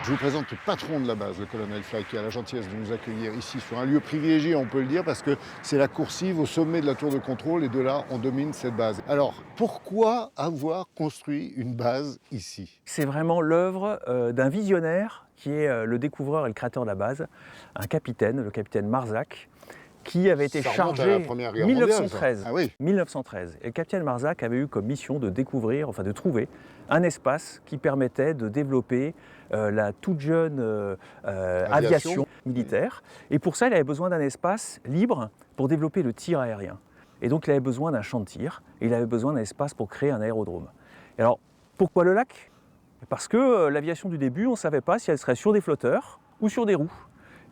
Je vous présente le patron de la base, le colonel Fly, qui a la gentillesse de nous accueillir ici sur un lieu privilégié, on peut le dire, parce que c'est la coursive au sommet de la tour de contrôle et de là, on domine cette base. Alors, pourquoi avoir construit une base ici? C'est vraiment l'œuvre d'un visionnaire qui est le découvreur et le créateur de la base, un capitaine, le capitaine Marzac, qui avait été Ça remonte à chargé la Première Guerre 1913. mondiale, ça. Ah oui. 1913. Et le capitaine Marzac avait eu comme mission de découvrir, enfin de trouver un espace qui permettait de développer la toute jeune aviation militaire. Et pour ça, il avait besoin d'un espace libre pour développer le tir aérien. Et donc, il avait besoin d'un champ de tir et il avait besoin d'un espace pour créer un aérodrome. Et alors, pourquoi le lac? Parce que l'aviation du début, on ne savait pas si elle serait sur des flotteurs ou sur des roues.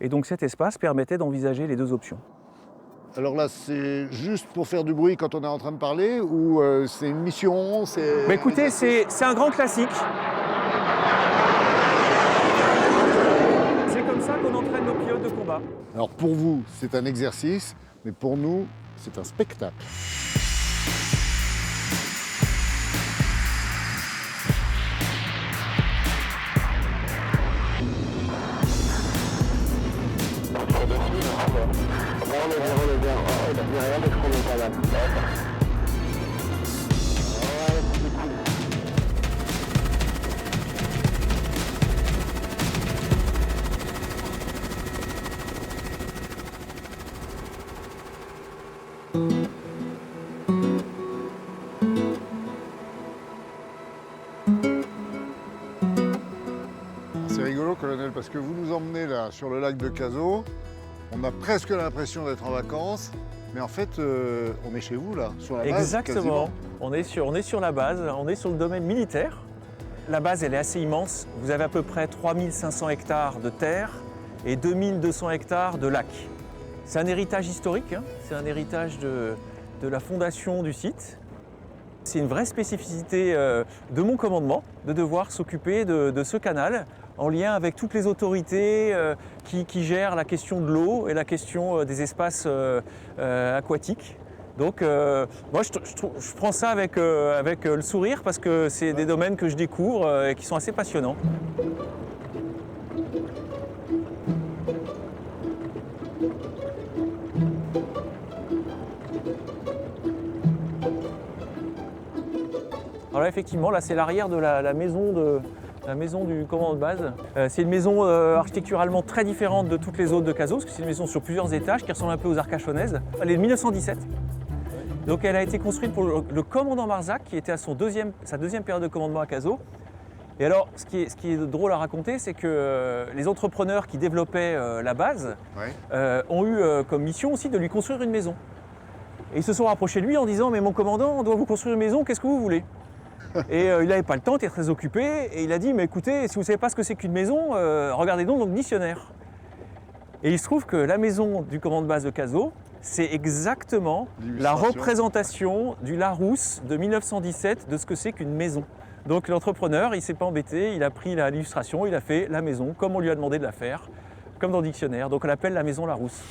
Et donc, cet espace permettait d'envisager les deux options. Alors là, c'est juste pour faire du bruit quand on est en train de parler ou c'est une mission, c'est... Bah écoutez, c'est un grand classique. C'est comme ça qu'on entraîne nos pilotes de combat. Alors pour vous, c'est un exercice, mais pour nous, c'est un spectacle. C'est rigolo, colonel, parce que vous nous emmenez là sur le lac de Cazaux. On a presque l'impression d'être en vacances, mais en fait, on est chez vous là, sur la base. Exactement. Quasiment. On est sur la base, on est sur le domaine militaire. La base, elle est assez immense. Vous avez à peu près 3500 hectares de terre et 2200 hectares de lac. C'est un héritage historique, hein. C'est un héritage de la fondation du site. C'est une vraie spécificité de mon commandement de devoir s'occuper de ce canal en lien avec toutes les autorités qui gèrent la question de l'eau et la question des espaces aquatiques. Donc moi je prends ça avec le sourire parce que c'est des domaines que je découvre et qui sont assez passionnants. Alors là, effectivement, là c'est l'arrière de la maison du commandant de base. C'est une maison architecturalement très différente de toutes les autres de Cazaux, parce que c'est une maison sur plusieurs étages qui ressemble un peu aux Arcachonnaises. Elle est de 1917. Donc elle a été construite pour le commandant Marzac, qui était à sa deuxième période de commandement à Cazaux. Et alors, ce qui est drôle à raconter, c'est que les entrepreneurs qui développaient la base ont eu comme mission aussi de lui construire une maison. Et ils se sont rapprochés de lui en disant « Mais mon commandant, on doit vous construire une maison, qu'est-ce que vous voulez ?» Et il n'avait pas le temps, il était très occupé, et il a dit « Mais écoutez, si vous ne savez pas ce que c'est qu'une maison, regardez donc dans le dictionnaire. » Et il se trouve que la maison du commandant de base de Cazaux, c'est exactement la représentation du Larousse de 1917 de ce que c'est qu'une maison. Donc l'entrepreneur, il ne s'est pas embêté, il a pris l'illustration, il a fait la maison comme on lui a demandé de la faire, comme dans le dictionnaire. Donc on l'appelle la maison Larousse.